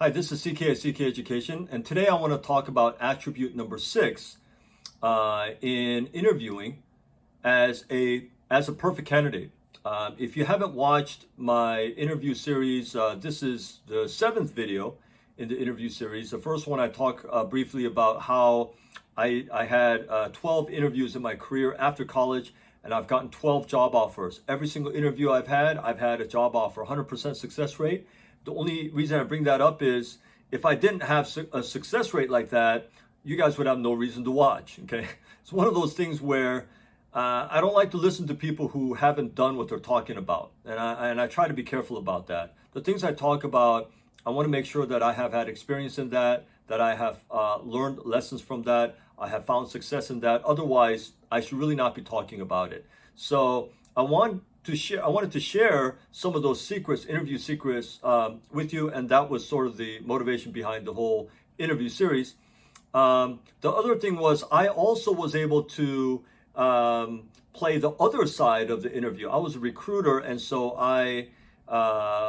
Hi, this is CK at CK Education, and today I want to talk about attribute number 6 in interviewing as a perfect candidate. If you haven't watched my interview series, this is the 7th video in the interview series. The first one I talk briefly about how I had 12 interviews in my career after college, and I've gotten 12 job offers. Every single interview I've had a job offer, 100% success rate. The only reason I bring that up is if I didn't have a success rate like that, you guys would have no reason to watch, okay? It's one of those things where I don't like to listen to people who haven't done what they're talking about. And I try to be careful about that. The things I talk about, I want to make sure that I have had experience in that I have learned lessons from that, I have found success in that. Otherwise, I should really not be talking about it. So I wanted to share some of those secrets, interview secrets, with you, and that was sort of the motivation behind the whole interview series. The other thing was I also was able to play the other side of the interview. I was a recruiter, and so I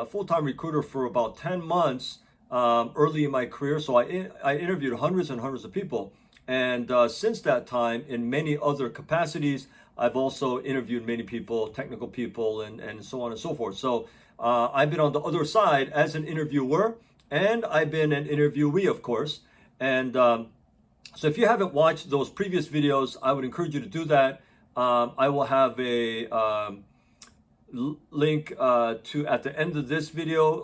full-time recruiter for about 10 months early in my career. So I interviewed hundreds and hundreds of people, and since that time, in many other capacities, I've also interviewed many people, technical people, and so on and so forth. So I've been on the other side as an interviewer, and I've been an interviewee, of course. And so if you haven't watched those previous videos, I would encourage you to do that. I will have a link to at the end of this video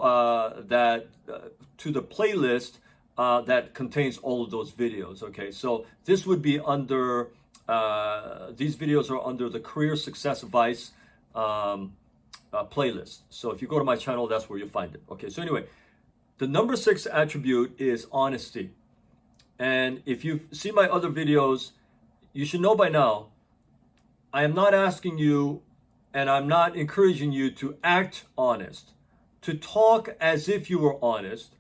to the playlist that contains all of those videos. Okay, so this would be under. These videos are under the Career Success Advice playlist. So if you go to my channel, that's where you'll find it. Okay, so anyway, the number 6 attribute is honesty. And if you've seen my other videos, you should know by now, I am not asking you and I'm not encouraging you to act honest, to talk as if you were honest,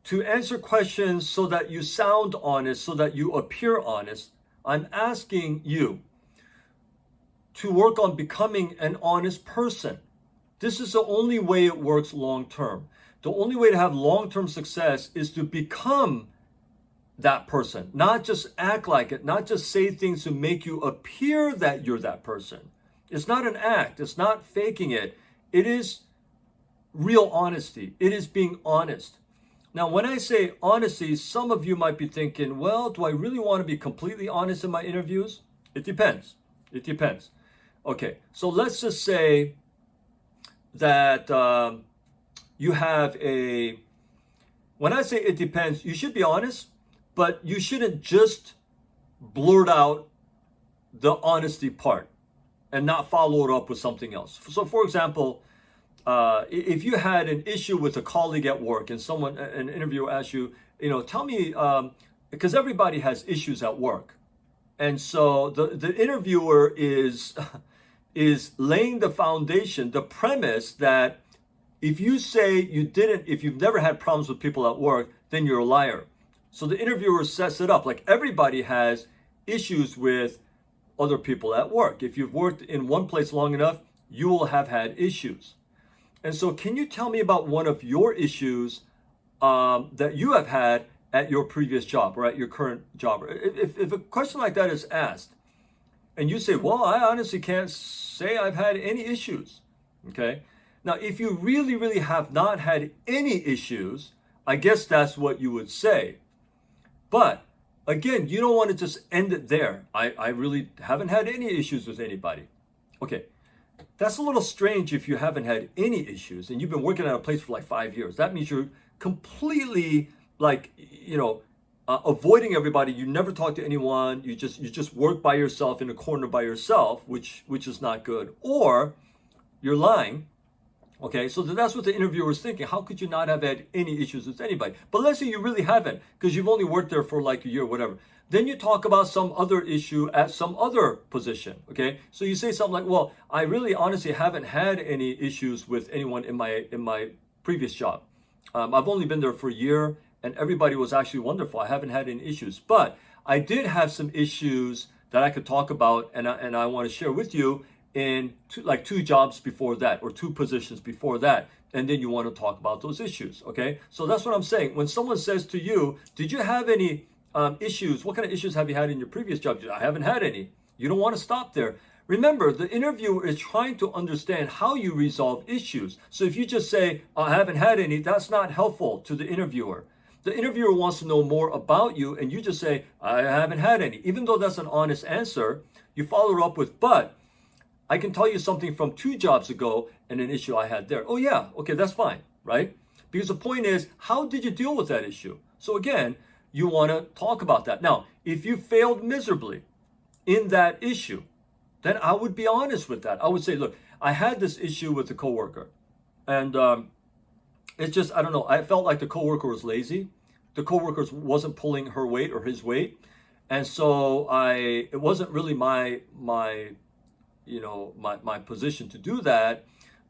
to answer questions so that you sound honest, so that you appear honest. I'm asking you to work on becoming an honest person. This is the only way it works long term. The only way to have long-term success is to become that person, not just act like it, not just say things to make you appear that you're that person. It's not an act, it's not faking it. It is real honesty. It is being honest. Now, when I say honesty, some of you might be thinking, well, do I really want to be completely honest in my interviews? It depends. It depends. Okay, so let's just say that you have when I say it depends, you should be honest, but you shouldn't just blurt out the honesty part and not follow it up with something else. So, for example, if you had an issue with a colleague at work and an interviewer asked you, tell me, because everybody has issues at work. And so the interviewer is laying the foundation, the premise that if you say if you've never had problems with people at work, then you're a liar. So the interviewer sets it up like everybody has issues with other people at work. If you've worked in one place long enough, you will have had issues. And so can you tell me about one of your issues that you have had at your previous job or at your current job? If a question like that is asked and you say, well, I honestly can't say I've had any issues, okay? Now, if you really, really have not had any issues, I guess that's what you would say. But again, you don't want to just end it there. I really haven't had any issues with anybody. Okay. That's a little strange if you haven't had any issues and you've been working at a place for like 5 years. That means you're completely avoiding everybody. You never talk to anyone. You just work by yourself in a corner by yourself, which is not good. Or you're lying. Okay, so that's what the interviewer is thinking. How could you not have had any issues with anybody? But let's say you really haven't because you've only worked there for like a year or whatever. Then you talk about some other issue at some other position, okay? So you say something like, well, I really honestly haven't had any issues with anyone in my previous job. I've only been there for a year and everybody was actually wonderful. I haven't had any issues, but I did have some issues that I could talk about and I want to share with you. in two jobs before that or two positions before that. And then you want to talk about those issues. Okay. So that's what I'm saying. When someone says to you, did you have any issues? What kind of issues have you had in your previous job? I haven't had any. You don't want to stop there. Remember, the interviewer is trying to understand how you resolve issues. So if you just say, I haven't had any, that's not helpful to the interviewer. The interviewer wants to know more about you, and you just say, I haven't had any. Even though that's an honest answer, you follow up with, but I can tell you something from 2 jobs ago and an issue I had there. Oh yeah, okay, that's fine, right? Because the point is, how did you deal with that issue? So again, you want to talk about that. Now, if you failed miserably in that issue, then I would be honest with that. I would say, look, I had this issue with the coworker, and it's just, I don't know, I felt like the coworker was lazy. The coworker wasn't pulling her weight or his weight, and so it wasn't really my position to do that,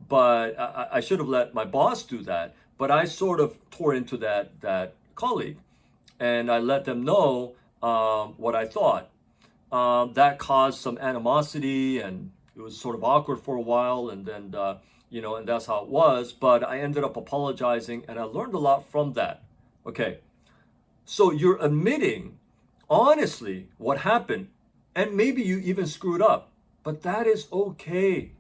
but I should have let my boss do that. But I sort of tore into that colleague, and I let them know what I thought. That caused some animosity, and it was sort of awkward for a while, and then and that's how it was. But I ended up apologizing, and I learned a lot from that. Okay, so you're admitting honestly what happened, and maybe you even screwed up, but that is okay.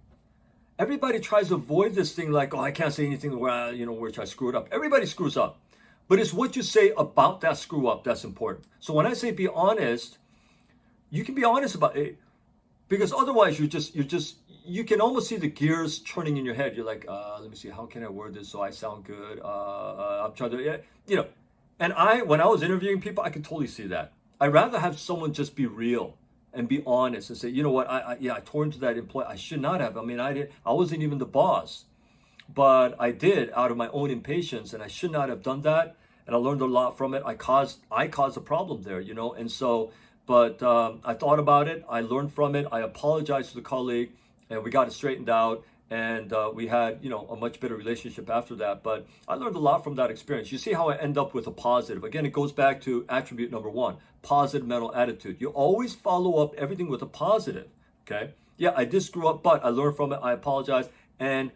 Everybody tries to avoid this thing like, oh, I can't say anything where which I screwed up. Everybody screws up, but it's what you say about that screw up that's important. So when I say be honest, you can be honest about it, because otherwise you can almost see the gears turning in your head. You're like, let me see, how can I word this so I sound good? I'm trying to, And when I was interviewing people, I could totally see that. I'd rather have someone just be real and be honest and say, you know what, I tore into that employee. I should not have. I mean, I wasn't even the boss, but I did out of my own impatience, and I should not have done that. And I learned a lot from it. I caused a problem there, and so. But I thought about it, I learned from it, I apologized to the colleague, and we got it straightened out, and we had, a much better relationship after that. But I learned a lot from that experience. You see how I end up with a positive. Again, it goes back to attribute number 1, positive mental attitude. You always follow up everything with a positive, okay? Yeah, I did screw up, but I learned from it, I apologize, and,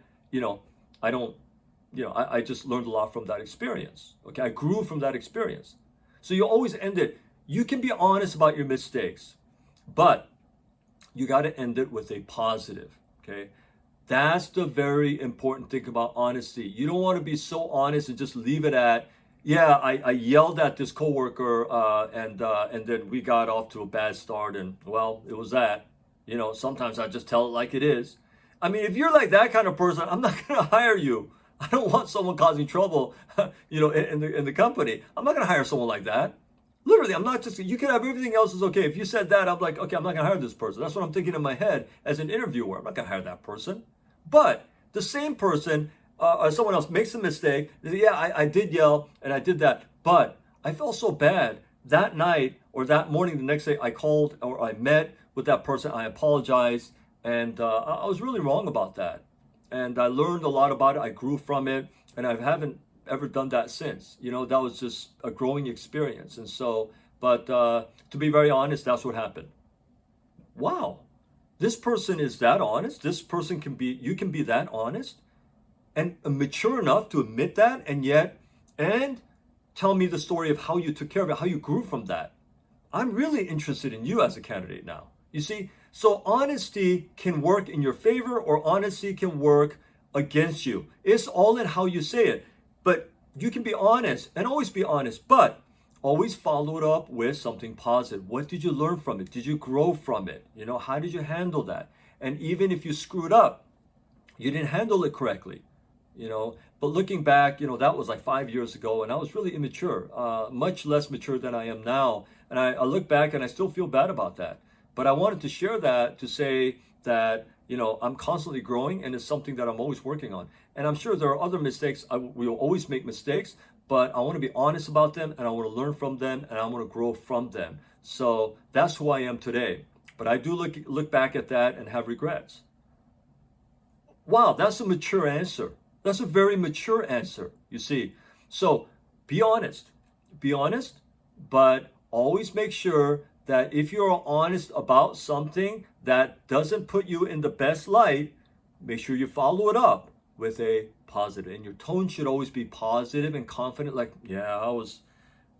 I just learned a lot from that experience, okay? I grew from that experience. So you always end it. You can be honest about your mistakes, but you got to end it with a positive, okay? That's the very important thing about honesty. You don't want to be so honest and just leave it at, yeah, I yelled at this coworker and then we got off to a bad start, and well, it was that. Sometimes I just tell it like it is. I mean, if you're like that kind of person, I'm not going to hire you. I don't want someone causing trouble, in the company. I'm not going to hire someone like that. Literally, I'm not just, you can have everything else is okay. If you said that, I'm like, okay, I'm not going to hire this person. That's what I'm thinking in my head as an interviewer. I'm not going to hire that person. But the same person or someone else makes a mistake. They say, yeah, I did yell and I did that. But I felt so bad that night or that morning, the next day, I called or I met with that person. I apologized. And I was really wrong about that. And I learned a lot about it. I grew from it. And I haven't ever done that since. That was just a growing experience. And so, but to be very honest, that's what happened. Wow, this person is that honest. This person you can be that honest and mature enough to admit that, and tell me the story of how you took care of it, how you grew from that. I'm really interested in you as a candidate now. You see, so honesty can work in your favor or honesty can work against you. It's all in how you say it. But you can be honest and always be honest, but always follow it up with something positive. What did you learn from it? Did you grow from it? How did you handle that? And even if you screwed up, you didn't handle it correctly, but looking back, that was like 5 years ago, and I was really immature, much less mature than I am now. And I look back and I still feel bad about that. But I wanted to share that to say that, I'm constantly growing, and it's something that I'm always working on. And I'm sure there are other mistakes. We will always make mistakes, but I want to be honest about them, and I want to learn from them, and I want to grow from them. So that's who I am today. But I do look back at that and have regrets. Wow, that's a mature answer. That's a very mature answer, you see. So be honest, but always make sure that if you're honest about something that doesn't put you in the best light, make sure you follow it up with a positive. And your tone should always be positive and confident, like, yeah, I was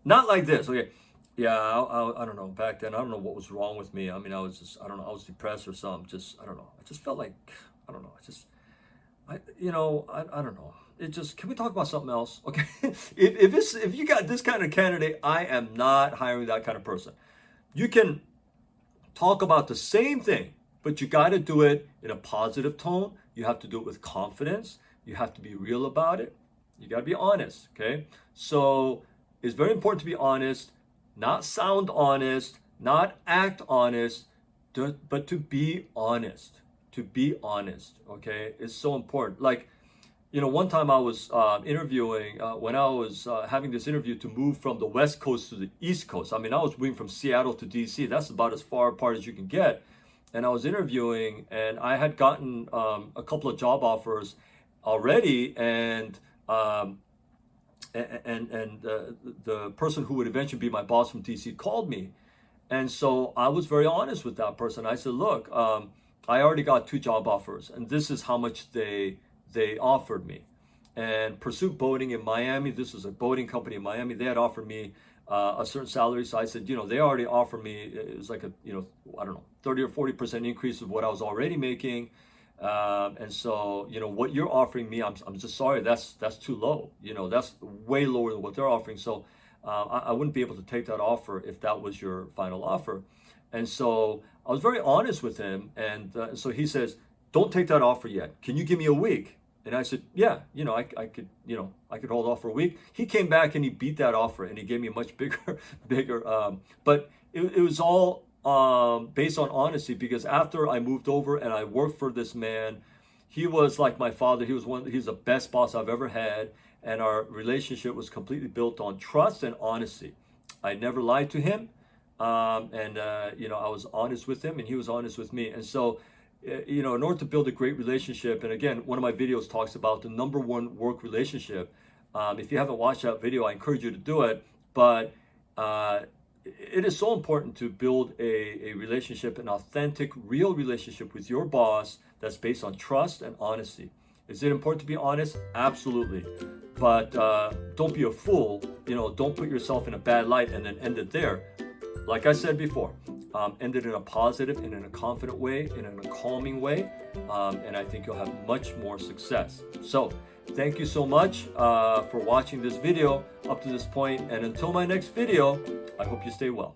not like this. Okay. Yeah, I don't know. Back then, I don't know what was wrong with me. I mean, I was just, I don't know, I was depressed or something. Just, I don't know. I just felt like, I don't know. I don't know. It just, can we talk about something else? Okay. If you got this kind of candidate, I am not hiring that kind of person. You can talk about the same thing, but you got to do it in a positive tone. You have to do it with confidence. You have to be real about it. You got to be honest. Okay. So it's very important to be honest, not sound honest, not act honest, but to be honest. To be honest. Okay. It's so important. Like, one time I was interviewing, when I was having this interview to move from the West Coast to the East Coast. I mean, I was moving from Seattle to DC. That's about as far apart as you can get. And I was interviewing, and I had gotten a couple of job offers already, and the person who would eventually be my boss from DC called me. And so I was very honest with that person. I said, look, I already got 2 job offers, and this is how much they offered me. And Pursuit Boating in Miami, this was a boating company in Miami, they had offered me a certain salary. So I said, they already offered me, it was like a, I don't know, 30 or 40% increase of what I was already making. And so, what you're offering me, I'm just sorry, that's too low. That's way lower than what they're offering. So I wouldn't be able to take that offer if that was your final offer. And so I was very honest with him. And so he says, don't take that offer yet. Can you give me a week? And I said, yeah, I could hold off for a week. He came back and he beat that offer, and he gave me a much bigger, but it was all based on honesty, because after I moved over and I worked for this man, he was like my father. He's the best boss I've ever had. And our relationship was completely built on trust and honesty. I never lied to him. I was honest with him, and he was honest with me. And so, in order to build a great relationship, and again, one of my videos talks about the number one work relationship. If you haven't watched that video, I encourage you to do it. But it is so important to build a relationship, an authentic, real relationship with your boss that's based on trust and honesty. Is it important to be honest? Absolutely. But don't be a fool. Don't put yourself in a bad light and then end it there. Like I said before, end it in a positive and in a confident way, and in a calming way, and I think you'll have much more success. So thank you so much for watching this video up to this point, and until my next video, I hope you stay well.